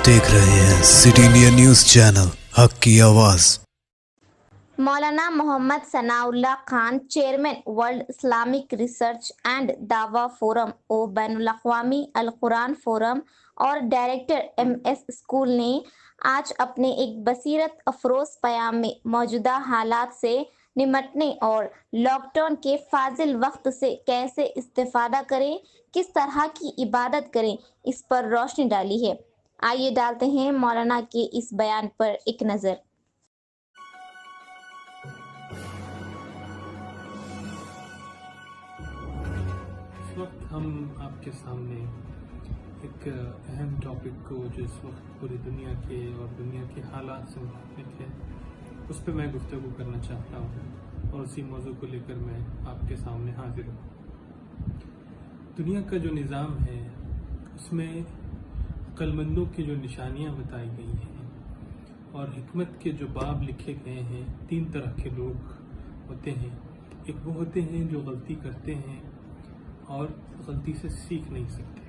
آپ دیکھ رہے ہیں سٹی انڈیا نیوز چینل حق کی آواز۔ Maulana Muhammad Sanaullah Khan chairman world Islamic research and Dawah forum و بین الاقوامی القرآن فورم اور ڈائریکٹر ایم ایس اسکول نے آج اپنے ایک بصیرت افروز پیام میں موجودہ حالات سے نمٹنے اور لاک ڈاؤن کے فاضل وقت سے کیسے استفادہ کریں، کس طرح کی عبادت کریں، اس پر روشنی ڈالی ہے۔ آئیے ڈالتے ہیں مولانا کے اس بیان پر ایک نظر۔ اس وقت ہم آپ کے سامنے ایک اہم ٹاپک کو جو اس وقت پوری دنیا کے اور دنیا کے حالات سے متعلق ہے اس پہ میں گفتگو کرنا چاہتا ہوں، اور اسی موضوع کو لے کر میں آپ کے سامنے حاضر ہوں۔ دنیا کا جو نظام ہے اس میں عقل مندوں کی جو نشانیاں بتائی گئی ہیں اور حکمت کے جو باب لکھے گئے ہیں، تین طرح کے لوگ ہوتے ہیں۔ ایک وہ ہوتے ہیں جو غلطی کرتے ہیں اور غلطی سے سیکھ نہیں سکتے،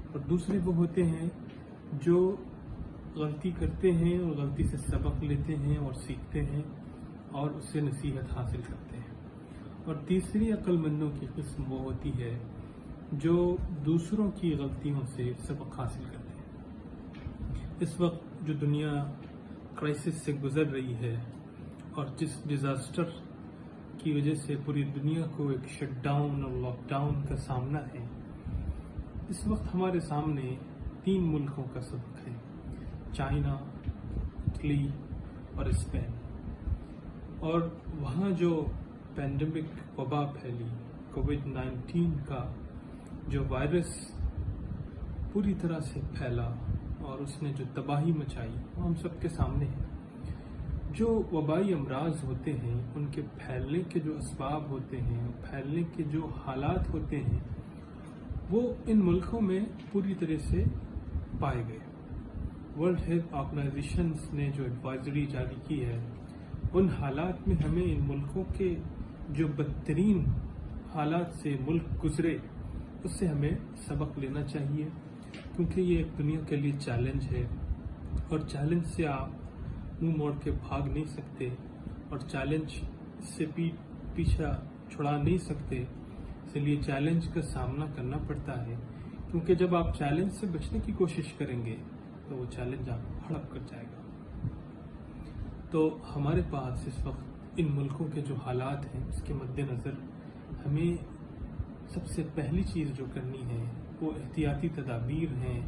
اور دوسرے وہ ہوتے ہیں جو غلطی کرتے ہیں اور غلطی سے سبق لیتے ہیں اور سیکھتے ہیں اور اس سے نصیحت حاصل کرتے ہیں، اور تیسری عقل مندوں کی قسم وہ ہوتی ہے جو دوسروں کی غلطیوں سے سبق حاصل کرتے ہیں۔ اس وقت جو دنیا کرائسس سے گزر رہی ہے اور جس ڈیزاسٹر کی وجہ سے پوری دنیا کو ایک شٹ ڈاؤن اور لاک ڈاؤن کا سامنا ہے، اس وقت ہمارے سامنے تین ملکوں کا سبق ہے: چائنا، اٹلی اور اسپین۔ اور وہاں جو پینڈیمک وبا پھیلی، کووڈ-19 کا جو وائرس پوری طرح سے پھیلا اور اس نے جو تباہی مچائی، وہ ہم سب کے سامنے ہے۔ جو وبائی امراض ہوتے ہیں ان کے پھیلنے کے جو اسباب ہوتے ہیں، پھیلنے کے جو حالات ہوتے ہیں، وہ ان ملکوں میں پوری طرح سے پائے گئے۔ ورلڈ ہیلتھ آرگنائزیشن نے جو ایڈوائزری جاری کی ہے، ان حالات میں ہمیں ان ملکوں کے جو بدترین حالات سے ملک گزرے اس سے ہمیں سبق لینا چاہیے، کیونکہ یہ ایک دنیا کے لیے چیلنج ہے، اور چیلنج سے آپ منہ موڑ کے بھاگ نہیں سکتے، اور چیلنج سے پیچھا چھڑا نہیں سکتے۔ اس لیے چیلنج کا سامنا کرنا پڑتا ہے، کیونکہ جب آپ چیلنج سے بچنے کی کوشش کریں گے تو وہ چیلنج آپ کو ہڑپ کر جائے گا۔ تو ہمارے پاس اس وقت ان ملکوں کے جو حالات ہیں اس کے مد نظر ہمیں سب سے پہلی چیز جو کرنی ہے وہ احتیاطی تدابیر ہیں،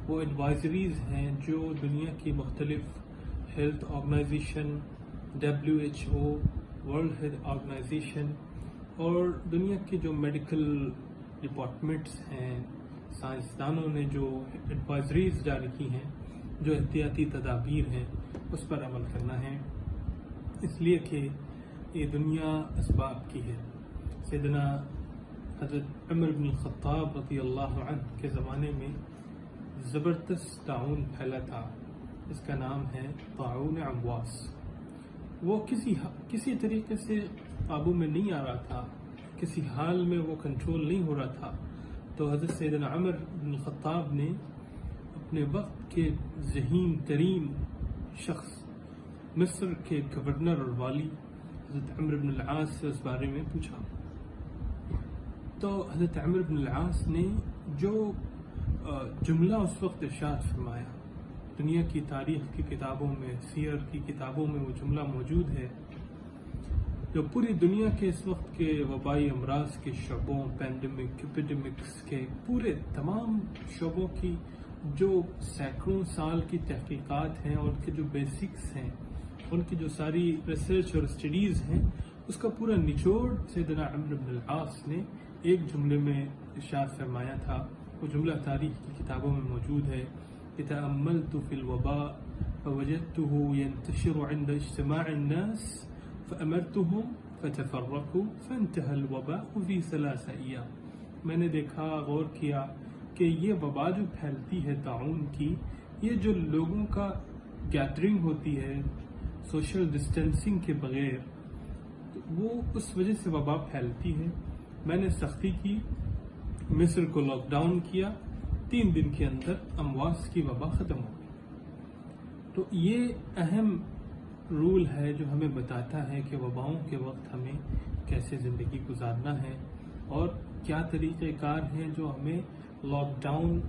وہ ایڈوائزریز ہیں جو دنیا کی مختلف health organisation, WHO، world health organisation اور دنیا کے جو میڈیکل ڈپارٹمنٹس ہیں، سائنسدانوں نے جو ایڈوائزریز جاری کی ہیں، جو احتیاطی تدابیر ہیں، اس پر عمل کرنا ہے، اس لیے کہ یہ دنیا اسباب کی ہے۔ سیدنا حضرت عمر بن الخطاب رضی اللہ عنہ کے زمانے میں زبردست طاعون پھیلا تھا، اس کا نام ہے طاعون امواس۔ وہ کسی طریقے سے قابو میں نہیں آ رہا تھا، کسی حال میں وہ کنٹرول نہیں ہو رہا تھا، تو حضرت سیدنا عمر بن الخطاب نے اپنے وقت کے ذہین ترین شخص، مصر کے گورنر اور والی حضرت عمرو بن العاص سے اس بارے میں پوچھا، تو حضرت عمرو بن العاص نے جو جملہ اس وقت ارشاد فرمایا، دنیا کی تاریخ کی کتابوں میں، سیر کی کتابوں میں وہ جملہ موجود ہے، جو پوری دنیا کے اس وقت کے وبائی امراض کے شعبوں، پینڈیمک، ایپیڈیمکس کے پورے تمام شعبوں کی جو سینکڑوں سال کی تحقیقات ہیں اور ان کے جو بیسکس ہیں، ان کی جو ساری ریسرچ اور اسٹڈیز ہیں، اس کا پورا نچوڑ سیدنا عمرو بن العاص نے ایک جملے میں ارشاد فرمایا تھا۔ وہ جملہ تاریخ کی کتابوں میں موجود ہے: تأملت في الوباء فوجدته ينتشر عند اجتماع الناس فأمرتهم فتفرقوا فانتهى الوباء في 3 أيام۔ میں نے دیکھا، غور کیا کہ یہ وبا جو پھیلتی ہے طاعون کی، یہ جو لوگوں کا گیدرنگ ہوتی ہے سوشل ڈسٹینسنگ کے بغیر، وہ اس وجہ سے وبا پھیلتی ہے۔ میں نے سختی کی، مصر کو لاک ڈاؤن کیا، 3 دن کے اندر امواس کی وبا ختم ہو گئی۔ تو یہ اہم رول ہے جو ہمیں بتاتا ہے کہ وباؤں کے وقت ہمیں کیسے زندگی گزارنا ہے اور کیا طریقہ کار ہیں جو ہمیں لاک ڈاؤن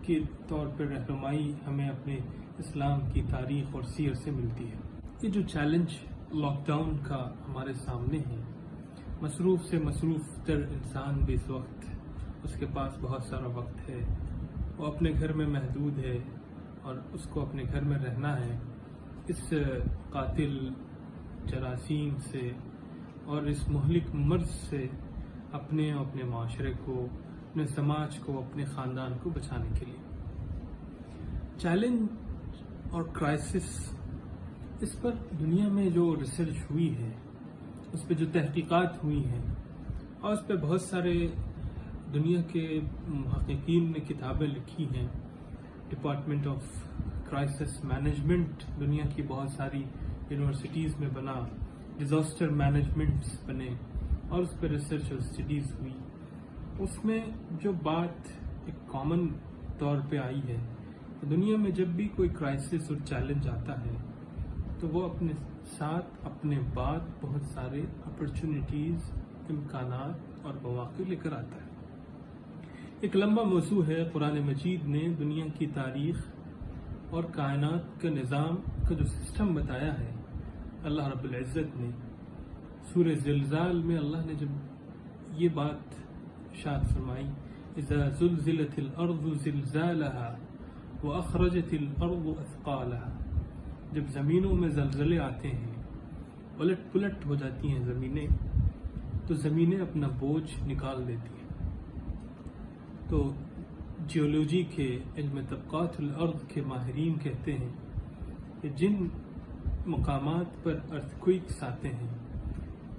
کے طور پر رہنمائی ہمیں اپنے اسلام کی تاریخ اور سیر سے ملتی ہے. یہ جو چیلنج لاک ڈاؤن کا ہمارے سامنے ہے، مصروف سے مصروف تر انسان بھی اس وقت اس کے پاس بہت سارا وقت ہے، وہ اپنے گھر میں محدود ہے اور اس کو اپنے گھر میں رہنا ہے. اس قاتل جراثیم سے اور اس مہلک مرض سے اپنے اور اپنے معاشرے کو، اپنے سماج کو، اپنے خاندان کو بچانے کے لیے. چیلنج اور کرائسس، اس پر دنیا میں جو ریسرچ ہوئی ہے، اس پہ جو تحقیقات ہوئی ہیں اور اس پہ بہت سارے دنیا کے محققین نے کتابیں لکھی ہیں. ڈپارٹمنٹ آف کرائسس مینجمنٹ دنیا کی بہت ساری یونیورسٹیز میں بنا، ڈیزاسٹر مینجمنٹس بنے اور اس پہ ریسرچ اور اسٹڈیز ہوئی. اس میں جو بات ایک کامن طور پہ آئی ہے، دنیا میں جب بھی کوئی کرائسس اور چیلنج آتا ہے تو وہ اپنے ساتھ اپنے بعد بہت سارے اپرچونٹیز، امکانات اور مواقع لے کر آتا ہے. ایک لمبا موضوع ہے. قرآن مجید نے دنیا کی تاریخ اور کائنات کا نظام کا جو سسٹم بتایا ہے، اللہ رب العزت نے سورہ زلزال میں اللہ نے جب یہ بات ارشاد فرمائی، اذا زلزلت الارض زلزالها واخرجت الارض اثقالها، جب زمینوں میں زلزلے آتے ہیں، الٹ پلٹ ہو جاتی ہیں زمینیں، تو زمینیں اپنا بوجھ نکال دیتی ہیں. تو جیولوجی کے علم طبقات الارض کے ماہرین کہتے ہیں کہ جن مقامات پر ارتھکوئکس آتے ہیں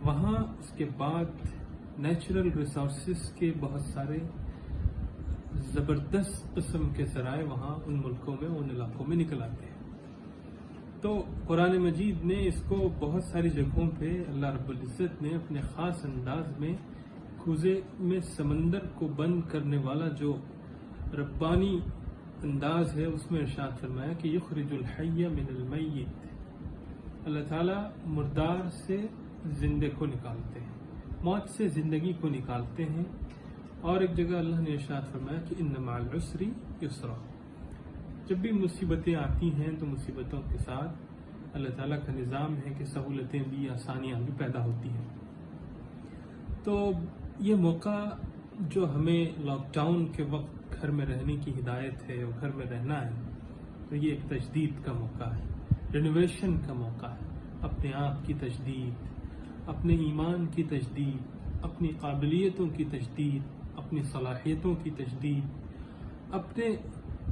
وہاں اس کے بعد نیچرل ریسورسز کے بہت سارے زبردست قسم کے ذرائع وہاں ان ملکوں میں، ان علاقوں میں نکل آتے ہیں. تو قرآن مجید نے اس کو بہت ساری جگہوں پہ اللہ رب العزت نے اپنے خاص انداز میں کوزے میں سمندر کو بند کرنے والا جو ربانی انداز ہے اس میں ارشاد فرمایا کہ یخرج الحی من المیت، اللہ تعالیٰ مردار سے زندے کو نکالتے ہیں، موت سے زندگی کو نکالتے ہیں. اور ایک جگہ اللہ نے ارشاد فرمایا کہ ان مع العسر یسرا، جب بھی مصیبتیں آتی ہیں تو مصیبتوں کے ساتھ اللہ تعالیٰ کا نظام ہے کہ سہولتیں بھی، آسانیاں بھی پیدا ہوتی ہیں. تو یہ موقع جو ہمیں لاک ڈاؤن کے وقت گھر میں رہنے کی ہدایت ہے اور گھر میں رہنا ہے، تو یہ ایک تجدید کا موقع ہے، رینوویشن کا موقع ہے. اپنے آپ کی تجدید، اپنے ایمان کی تجدید، اپنی قابلیتوں کی تجدید، اپنی صلاحیتوں کی تجدید، اپنے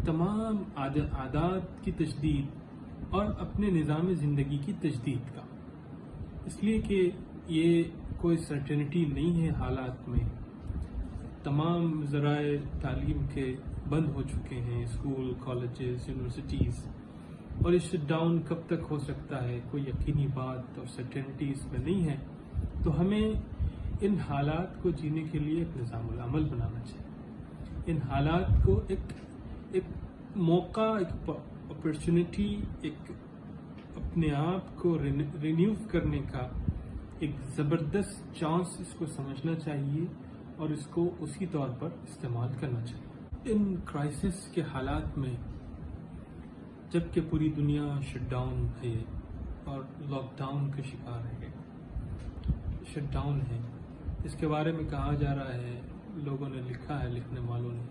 تمام عادات کی تجدید اور اپنے نظام زندگی کی تجدید کا. اس لیے کہ یہ کوئی سرٹنٹی نہیں ہے حالات میں. تمام ذرائع تعلیم کے بند ہو چکے ہیں، اسکول، کالجز، یونیورسٹیز، اور یہ شٹ ڈاؤن کب تک ہو سکتا ہے کوئی یقینی بات اور سرٹنٹی اس میں نہیں ہے. تو ہمیں ان حالات کو جینے کے لیے ایک نظام العمل بنانا چاہیے. ان حالات کو ایک موقع، ایک اپرچونٹی، ایک اپنے آپ کو رینیو کرنے کا ایک زبردست چانس اس کو سمجھنا چاہیے اور اس کو اسی طور پر استعمال کرنا چاہیے. ان کرائسس کے حالات میں جب کہ پوری دنیا شٹ ڈاؤن ہے اور لاک ڈاؤن کا شکار ہے، شٹ ڈاؤن ہے، اس کے بارے میں کہا جا رہا ہے، لوگوں نے لکھا ہے، لکھنے والوں نے،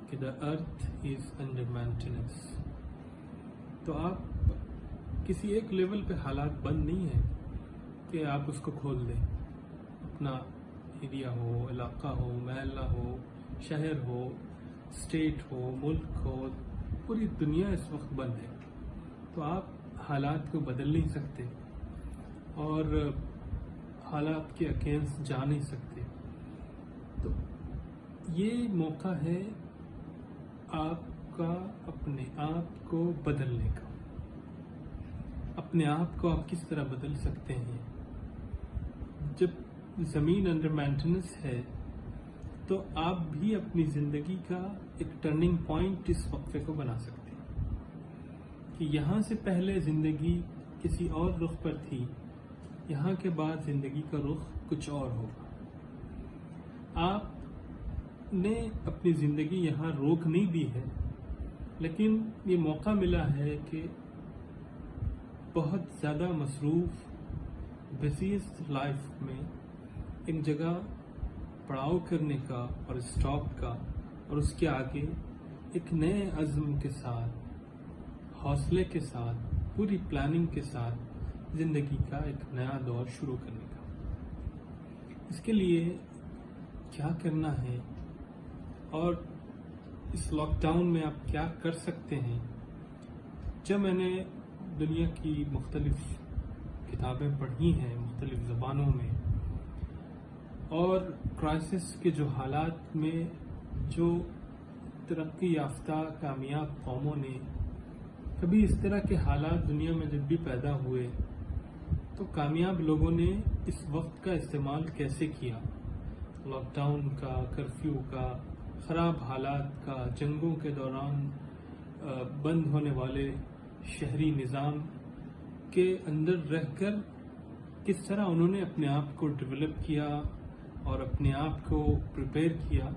کہ the earth is under maintenance. تو آپ کسی ایک لیول پہ حالات بند نہیں ہیں کہ آپ اس کو کھول دیں. اپنا ایریا ہو، علاقہ ہو، محلہ ہو، شہر ہو، اسٹیٹ ہو، ملک ہو، پوری دنیا اس وقت بند ہے. تو آپ حالات کو بدل نہیں سکتے اور حالات کے اگینسٹ جا نہیں سکتے. تو یہ موقع ہے آپ کا اپنے آپ کو بدلنے کا. اپنے آپ کو آپ کس طرح بدل سکتے ہیں؟ جب زمین انڈر مینٹیننس ہے تو آپ بھی اپنی زندگی کا ایک ٹرننگ پوائنٹ اس وقفے کو بنا سکتے ہیں کہ یہاں سے پہلے زندگی کسی اور رخ پر تھی، یہاں کے بعد زندگی کا رخ کچھ اور ہوگا۔ آپ نے اپنی زندگی یہاں روک نہیں دی ہے، لیکن یہ موقع ملا ہے کہ بہت زیادہ مصروف بزیسٹ لائف میں ایک جگہ پڑاؤ کرنے کا اور اسٹاپ کا، اور اس کے آگے ایک نئے عزم کے ساتھ، حوصلے کے ساتھ، پوری پلاننگ کے ساتھ زندگی کا ایک نیا دور شروع کرنے کا۔ اس کے لیے کیا کرنا ہے اور اس لاک ڈاؤن میں آپ کیا کر سکتے ہیں، جب میں نے دنیا کی مختلف کتابیں پڑھی ہیں مختلف زبانوں میں، اور کرائسس کے جو حالات میں جو ترقی یافتہ کامیاب قوموں نے کبھی اس طرح کے حالات دنیا میں جب بھی پیدا ہوئے تو کامیاب لوگوں نے اس وقت کا استعمال کیسے کیا، لاک ڈاؤن کا، کرفیو کا، خراب حالات کا، جنگوں کے دوران بند ہونے والے شہری نظام کے اندر رہ کر کس طرح انہوں نے اپنے آپ کو ڈیولپ کیا اور اپنے آپ کو پریپیئر کیا۔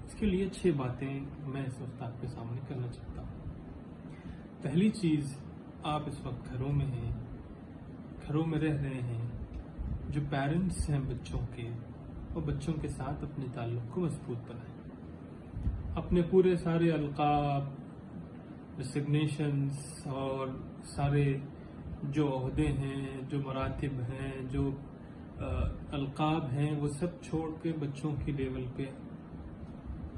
اس کے لیے 6 باتیں میں اس وقت آپ کے سامنے کرنا چاہتا ہوں۔ پہلی چیز، آپ اس وقت گھروں میں ہیں، گھروں میں رہ رہے ہیں، جو پیرنٹس ہیں بچوں کے، وہ بچوں کے ساتھ اپنے تعلق کو مضبوط بنائیں۔ اپنے پورے سارے القاب، ڈسگنیشنز اور سارے جو عہدے ہیں، جو مراتب ہیں، جو القاب ہیں، وہ سب چھوڑ کے بچوں کی لیول پہ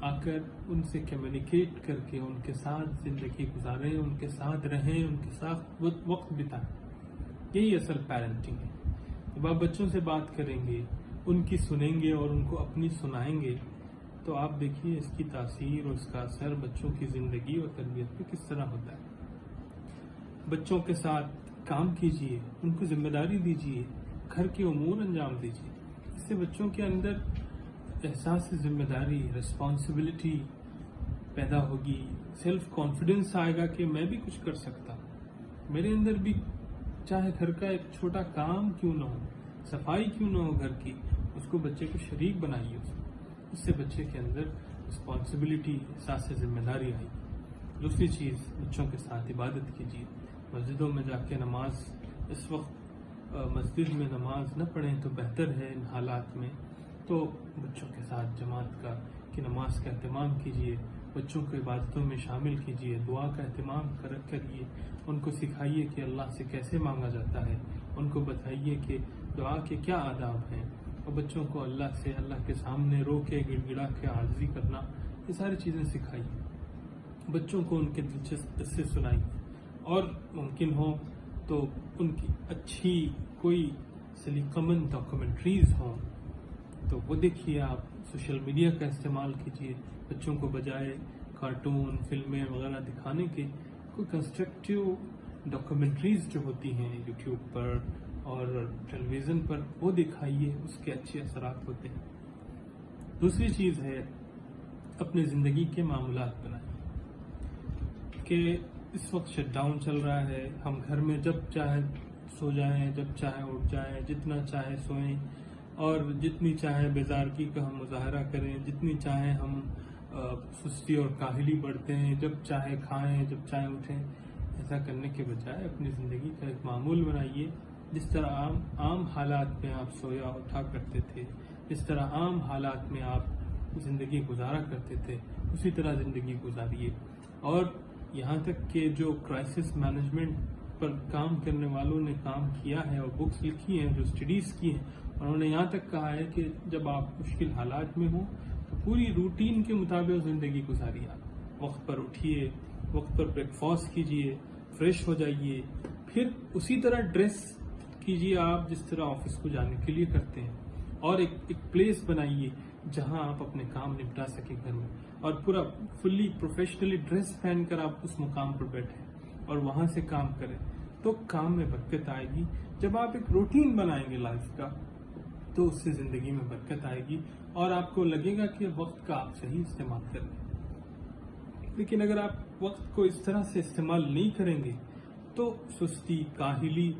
آ کر ان سے کمیونیکیٹ کر کے ان کے ساتھ زندگی گزاریں، ان کے ساتھ رہیں، ان کے ساتھ وقت بتائیں۔ یہی اصل پیرنٹنگ ہے۔ جب آپ بچوں سے بات کریں گے، ان کی سنیں گے اور ان کو اپنی سنائیں گے، تو آپ دیکھیے اس کی تاثیر اور اس کا اثر بچوں کی زندگی اور تربیت پہ کس طرح ہوتا ہے۔ بچوں کے ساتھ کام کیجیے، ان کو ذمہ داری دیجیے، گھر کے امور انجام دیجیے۔ اس سے بچوں کے اندر احساس ذمہ داری، رسپانسبلٹی پیدا ہوگی، سیلف کانفیڈنس آئے گا کہ میں بھی کچھ کر سکتا ہوں، میرے اندر بھی چاہے گھر کا ایک چھوٹا کام کیوں نہ ہو، صفائی کیوں نہ ہو گھر کی، اس کو بچے کو شریک بنائیے۔ اس سے بچے کے اندر رسپانسبلٹی، احساس ذمہ داری آئی۔ دوسری چیز، بچوں کے ساتھ عبادت کیجیے۔ مسجدوں میں جا کے نماز، اس وقت مسجد میں نماز نہ پڑھیں تو بہتر ہے ان حالات میں، تو بچوں کے ساتھ جماعت کا کہ نماز کا اہتمام کیجیے، بچوں کو عبادتوں میں شامل کیجیے، دعا کا اہتمام کریے، ان کو سکھائیے کہ اللہ سے کیسے مانگا جاتا ہے، ان کو بتائیے کہ دعا کے کیا آداب ہیں، اور بچوں کو اللہ سے، اللہ کے سامنے رو کے گڑ گڑا کے عاجزی کرنا، یہ ساری چیزیں سکھائیے۔ بچوں کو ان کے دلچسپ قصے سنائیے، اور ممکن ہو تو ان کی اچھی کوئی سلیقہ مند ڈاکومنٹریز ہوں تو وہ دیکھیے۔ آپ سوشل میڈیا کا استعمال کیجیے، بچوں کو بجائے کارٹون، فلمیں وغیرہ دکھانے کے کوئی کنسٹرکٹیو ڈاکومنٹریز جو ہوتی ہیں یوٹیوب پر اور ٹیلی ویژن پر، وہ دکھائیے، اس کے اچھے اثرات ہوتے ہیں۔ دوسری چیز ہے، اپنے زندگی کے معاملات بنائیں کہ اس وقت شٹ ڈاؤن چل رہا ہے، ہم گھر میں جب چاہے سو جائیں، جب چاہے اٹھ جائیں، جتنا چاہے سوئیں، اور جتنی چاہے بیزارگی کا ہم مظاہرہ کریں، جتنی چاہے ہم سستی اور کاہلی بڑھتے ہیں، جب چاہے کھائیں، جب چاہے اٹھیں۔ ایسا کرنے کے بجائے اپنی زندگی کا ایک معمول بنائیے، جس طرح عام حالات میں آپ سویا اٹھا کرتے تھے، جس طرح عام حالات میں آپ زندگی گزارا کرتے تھے، اسی طرح زندگی گزاریے۔ اور یہاں تک کہ جو کرائسس مینجمنٹ پر کام کرنے والوں نے کام کیا ہے اور بکس لکھی ہیں، جو اسٹڈیز کی ہیں، انہوں نے یہاں تک کہا ہے کہ جب آپ مشکل حالات میں ہوں تو پوری روٹین کے مطابق زندگی گزاریے۔ آپ وقت پر اٹھیے، وقت پر بریک فاسٹ کیجیے، فریش ہو جائیے، پھر اسی طرح ڈریس کیجیے آپ جس طرح آفس کو جانے کے لیے کرتے ہیں، اور ایک پلیس بنائیے جہاں آپ اپنے کام نپٹا سکیں گھر میں، اور پورا فلی پروفیشنلی ڈریس پہن کر آپ اس مقام پر بیٹھیں اور وہاں سے کام کریں، تو کام میں برکت آئے گی۔ جب آپ ایک روٹین بنائیں گے لائف کا تو اس سے زندگی میں برکت آئے گی، اور آپ کو لگے گا کہ وقت کا آپ صحیح استعمال کریں۔ لیکن اگر آپ وقت کو اس طرح سے استعمال نہیں کریں گے تو سستی، کاہلی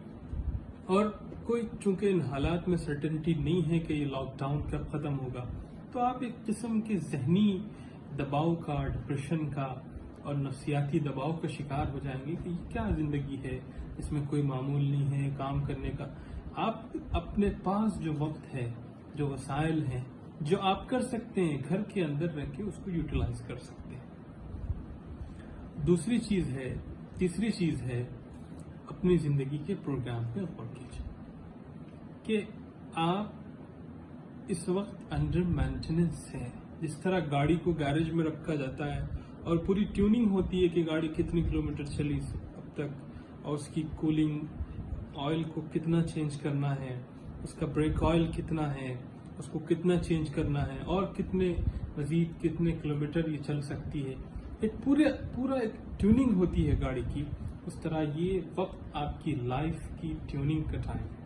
اور کوئی چونکہ ان حالات میں سرٹنٹی نہیں ہے کہ یہ لاک ڈاؤن کب ختم ہوگا، تو آپ ایک قسم کے ذہنی دباؤ کا، ڈپریشن کا اور نفسیاتی دباؤ کا شکار ہو جائیں گے کہ یہ کیا زندگی ہے، اس میں کوئی معمول نہیں ہے کام کرنے کا۔ آپ اپنے پاس جو وقت ہے، جو وسائل ہیں، جو آپ کر سکتے ہیں گھر کے اندر رہ کے، اس کو یوٹیلائز کر سکتے ہیں۔ تیسری چیز ہے اپنی زندگی کے پروگرام پہ غور کیجیے کہ آپ اس وقت انڈر مینٹیننس ہے۔ جس طرح گاڑی کو گیرج میں رکھا جاتا ہے اور پوری ٹیوننگ ہوتی ہے کہ گاڑی کتنی کلومیٹر چلی اب تک، اور اس کی کولنگ آئل کو کتنا چینج کرنا ہے، اس کا بریک آئل کتنا ہے، اس کو کتنا چینج کرنا ہے، اور مزید کتنے کلومیٹر یہ چل سکتی ہے، ایک پورا ایک ٹیوننگ ہوتی ہے گاڑی کی۔ اس طرح یہ وقت آپ کی لائف کی ٹیوننگ کا ٹائم ہے۔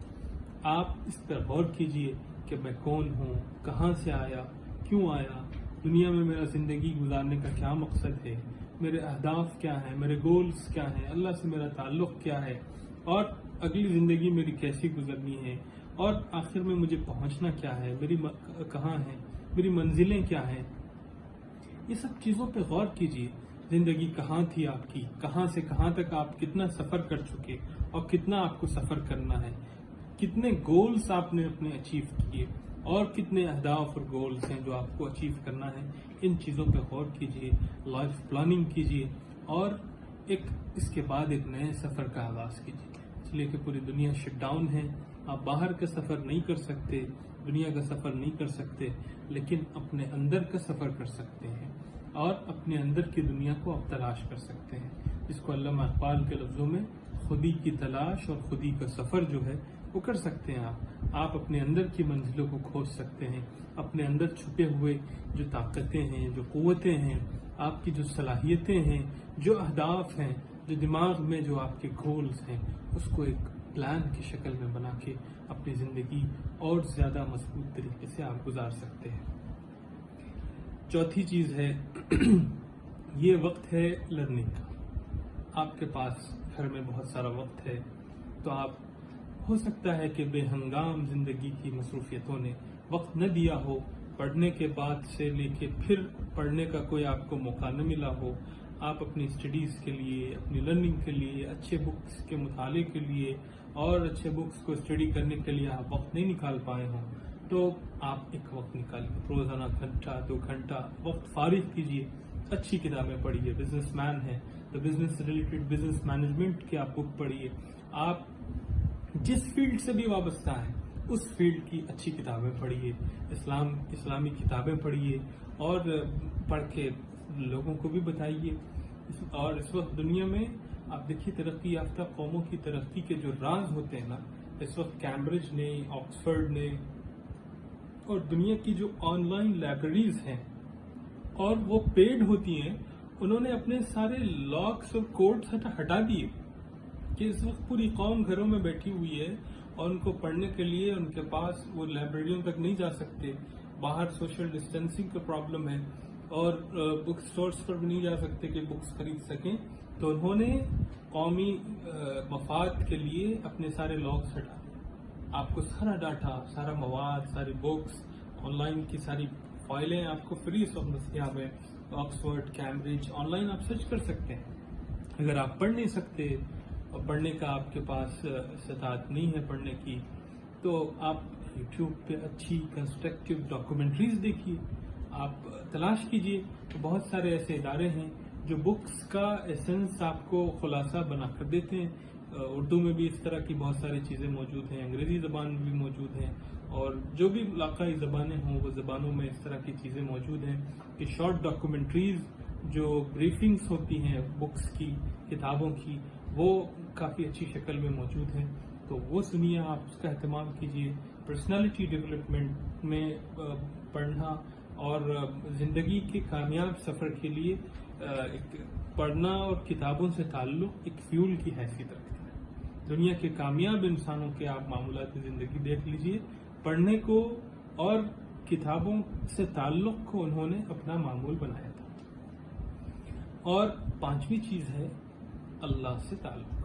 آپ اس پر غور کیجئے کہ میں کون ہوں، کہاں سے آیا، کیوں آیا، دنیا میں میرا زندگی گزارنے کا کیا مقصد ہے، میرے اہداف کیا ہیں، میرے گولز کیا ہیں، اللہ سے میرا تعلق کیا ہے، اور اگلی زندگی میری کیسی گزرنی ہے، اور آخر میں مجھے پہنچنا کیا ہے، میری کہاں ہے، میری منزلیں کیا ہیں۔ یہ سب چیزوں پہ غور کیجئے۔ زندگی کہاں تھی آپ کی، کہاں سے کہاں تک آپ کتنا سفر کر چکے، اور کتنا آپ کو سفر کرنا ہے، کتنے گولز آپ نے اپنے اچیو کیے، اور کتنے اہداف اور گولز ہیں جو آپ کو اچیو کرنا ہے۔ ان چیزوں پہ غور کیجئے، لائف پلاننگ کیجئے، اور اس کے بعد ایک نئے سفر کا آغاز کیجئے۔ اس لیے کہ پوری دنیا شٹ ڈاؤن ہے، آپ باہر کا سفر نہیں کر سکتے، دنیا کا سفر نہیں کر سکتے، لیکن اپنے اندر کا سفر کر سکتے ہیں، اور اپنے اندر کی دنیا کو آپ تلاش کر سکتے ہیں، جس کو علامہ اقبال کے لفظوں میں خودی کی تلاش اور خودی کا سفر جو ہے وہ کر سکتے ہیں۔ آپ اپنے اندر کی منزلوں کو کھوج سکتے ہیں، اپنے اندر چھپے ہوئے جو طاقتیں ہیں، جو قوتیں ہیں، آپ کی جو صلاحیتیں ہیں، جو اہداف ہیں، جو دماغ میں جو آپ کے گولز ہیں، اس کو ایک پلان کی شکل میں بنا کے اپنی زندگی اور زیادہ مضبوط طریقے سے آپ گزار سکتے ہیں۔ چوتھی چیز ہے یہ وقت ہے لرننگ کا۔ آپ کے پاس گھر میں بہت سارا وقت ہے، تو آپ ہو سکتا ہے کہ بے ہنگام زندگی کی مصروفیتوں نے وقت نہ دیا ہو، پڑھنے کے بعد سے لے کے پھر پڑھنے کا کوئی آپ کو موقع نہ ملا ہو، آپ اپنی اسٹڈیز کے لیے، اپنی لرننگ کے لیے، اچھے بکس کے مطالعے کے لیے اور اچھے بکس کو اسٹڈی کرنے کے لیے آپ وقت نہیں نکال پائے ہوں، تو آپ ایک وقت نکالیے، روزانہ گھنٹہ 2 گھنٹہ وقت فارغ کیجیے، اچھی کتابیں پڑھیے، بزنس مین ہے تو بزنس ریلیٹڈ بزنس مینجمنٹ کی آپ بک پڑھیے، آپ جس فیلڈ سے بھی وابستہ ہیں اس فیلڈ کی اچھی کتابیں پڑھیے، اسلامی کتابیں پڑھیے، اور پڑھ کے لوگوں کو بھی بتائیے۔ اور اس وقت دنیا میں آپ دیکھیے ترقی یافتہ قوموں کی ترقی کے جو راز ہوتے ہیں نا، اس وقت کیمبرج نے، آکسفورڈ نے، اور دنیا کی جو آن لائن لائبریریز ہیں اور وہ پیڈ ہوتی ہیں، انہوں نے اپنے سارے لاکس اور کوڈز ہٹا دیے کہ اس وقت پوری قوم گھروں میں بیٹھی ہوئی ہے، اور ان کو پڑھنے کے لیے ان کے پاس وہ لائبریریوں تک نہیں جا سکتے، باہر سوشل ڈسٹینسنگ کا پرابلم ہے، اور بک سٹورز پر بھی نہیں جا سکتے کہ بکس خرید سکیں، تو انہوں نے قومی مفاد کے لیے اپنے سارے لاگس ہٹا دیے۔ آپ کو سارا ڈاٹا، سارا مواد، ساری بکس، آن لائن کی ساری فائلیں آپ کو فری دستیاب ہیں، آکسفورڈ، کیمبرج، آن لائن آپ سرچ کر سکتے ہیں۔ اگر آپ پڑھ نہیں سکتے اور پڑھنے کا آپ کے پاس استطاعت نہیں ہے پڑھنے کی، تو آپ یوٹیوب پہ اچھی کنسٹرکٹیو ڈاکومنٹریز دیکھیے، آپ تلاش کیجئے، تو بہت سارے ایسے ادارے ہیں جو بکس کا ایسنس آپ کو خلاصہ بنا کر دیتے ہیں۔ اردو میں بھی اس طرح کی بہت ساری چیزیں موجود ہیں، انگریزی زبان میں بھی موجود ہیں، اور جو بھی علاقائی زبانیں ہوں وہ زبانوں میں اس طرح کی چیزیں موجود ہیں کہ شارٹ ڈاکومنٹریز جو بریفنگز ہوتی ہیں بکس کی، کتابوں کی، وہ کافی اچھی شکل میں موجود ہیں، تو وہ سنیے، آپ اس کا اہتمام کیجیے۔ پرسنالٹی ڈیولپمنٹ میں پڑھنا اور زندگی کے کامیاب سفر کے لیے ایک پڑھنا اور کتابوں سے تعلق ایک فیول کی حیثیت رکھتا ہے۔ دنیا کے کامیاب انسانوں کے آپ معمولات زندگی دیکھ لیجئے، پڑھنے کو اور کتابوں سے تعلق کو انہوں نے اپنا معمول بنایا تھا۔ اور 5ویں چیز ہے اللہ سے تعلق۔